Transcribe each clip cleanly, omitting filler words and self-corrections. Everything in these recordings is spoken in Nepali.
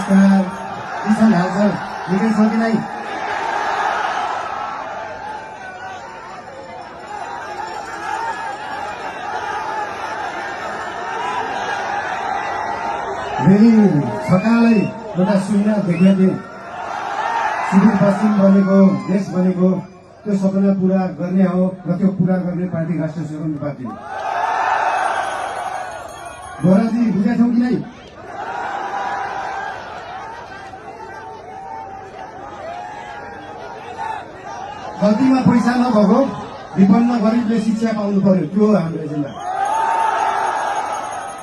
नमस्कार किसान हालचाल ठिकै छ कि नै? फेरि सकालै एउटा सुविधा देखेको थिएँ, सुदूरपश्चिम बनेको देश बनेको त्यो सपना पूरा गर्ने हो र त्यो पूरा गर्ने पार्टी राष्ट्रिय स्वतन्त्र पार्टी हो। बोराजी बुझेको छौ कि नै? गल्तीमा पैसा नभएको विपन्न गरिबले शिक्षा पाउनु पर्यो, त्यो हो हाम्रो एजेन्डा।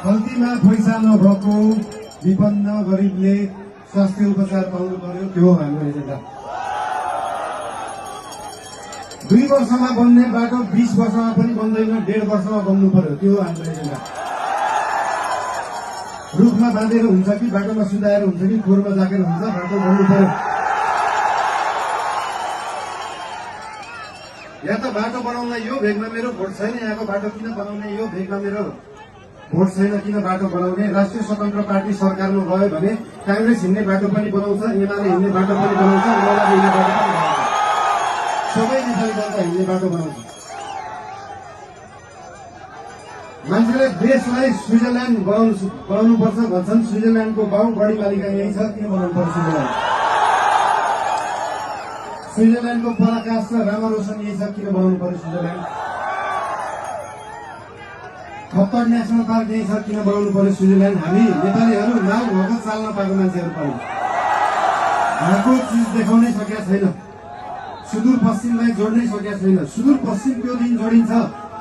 गल्तीमा पैसा नभएको विपन्न गरिबले स्वास्थ्य उपचार पाउनु पर्यो, त्यो हो हाम्रो एजेन्डा। 2 वर्षमा बन्ने बाटो 20 वर्षमा पनि बन्दैन, 1.5 वर्षमा बन्नु पर्यो, त्यो हो हाम्रो एजेन्डा। रुखमा बाँधेर हुन्छ कि बाटोमा सुधाएर हुन्छ कि खोरमा जाकेर हुन्छ, बाटो बन्नु पर्यो। या त बाटो बनाउन यो भेगमा मेरो भोट छैन, यहाँको बाटो किन बनाउने, यो भेगमा मेरो भोट छैन किन बाटो बनाउने। राष्ट्रिय स्वतन्त्र पार्टी सरकारमा गयो भने कांग्रेस हिँड्ने बाटो पनि बनाउँछ, एमाले हिँड्ने बाटो पनि बनाउँछ, एमाले हिँड्ने बाटो पनि बनाउँछ, सबै नेपाली जनता हिँड्ने बाटो बनाउँछ। मान्छेले देशलाई स्विजरल्याण्ड बनाउनुपर्छ भन्छन्, स्विजरल्याण्डको बाउ बढी मालिका यही छ, किन बनाउनु पर्छ स्विजरल्याण्ड? स्विजरल्याण्डको पराकाष्ठ रामा रोशन यही छ, किन बनाउनु पर्यो स्विजरल्याण्ड? खप्पर नेसनल पार्क यही छ, किन बनाउनु पर्यो स्विजरल्याण्ड? हामी नेपालीहरू नाउ भएको चाल्न पाएको मान्छेहरू पर्यो, भएको चिज देखाउनै सकेका छैन, सुदूरपश्चिमलाई जोड्नै सकेका छैन। सुदूरपश्चिम त्यो दिन जोडिन्छ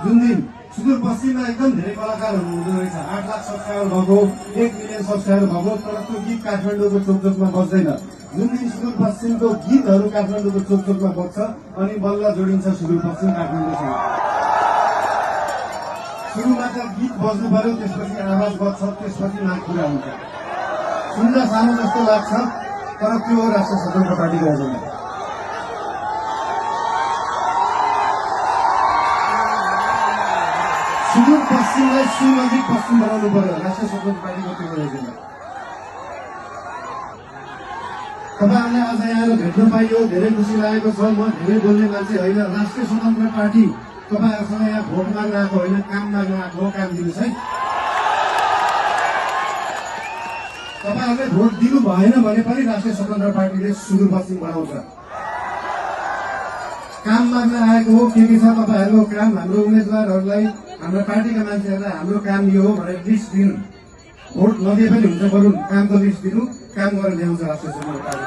जुन दिन सुदूरपश्चिममा एकदम धेरै कलाकारहरू हुँदो रहेछ, 8 लाख सब्सक्राइबर भएको, 1 मिलियन सब्सक्राइबर भएको, तर त्यो गीत काठमाडौँको चोकचोकमा बज्दैन। जुन दिन सुदूरपश्चिमको गीतहरू काठमाडौँको चोकचोकमा बज्छ अनि बल्ल जोडिन्छ सुदूरपश्चिम काठमाडौँसँग। सुरुमा त गीत बज्नु पर्यो, त्यसपछि आवाज बज्छ, त्यसपछि नाक पुरा हुन्छ। सुन्न सानो जस्तो लाग्छ, तर त्यो हो राष्ट्रिय स्वतन्त्र पार्टीको एजेन्डा। सुदूरपश्चिमलाई सुनजिक पश्चिम बनाउनु पर्यो, राष्ट्रिय स्वतन्त्र पार्टीको त्यो एजेन्डा। तपाईँहरूलाई आज यहाँ भेट्न पाइयो, धेरै खुसी लागेको छ। म धेरै बोल्ने मान्छे होइन, राष्ट्रिय स्वतन्त्र पार्टी तपाईँहरूसँग यहाँ भोट माग्न आएको होइन, काम माग्न आएको हो। काम दिनुहोस् है। तपाईँहरूले भोट दिनु भएन भने पनि राष्ट्रिय स्वतन्त्र पार्टीले सुदूरपश्चिम बनाउँछ। काम माग्न आएको हो, के छ तपाईँहरूको काम, हाम्रो उम्मेद्वारहरूलाई, हाम्रो पार्टीका मान्छेहरूलाई हाम्रो काम यो हो भनेर लिस्ट दिनु। भोट नदिए पनि हुन्छ, बरु कामको लिस्ट दिनु, काम गरेर ल्याउँछ राष्ट्रिय स्वतन्त्र पार्टी।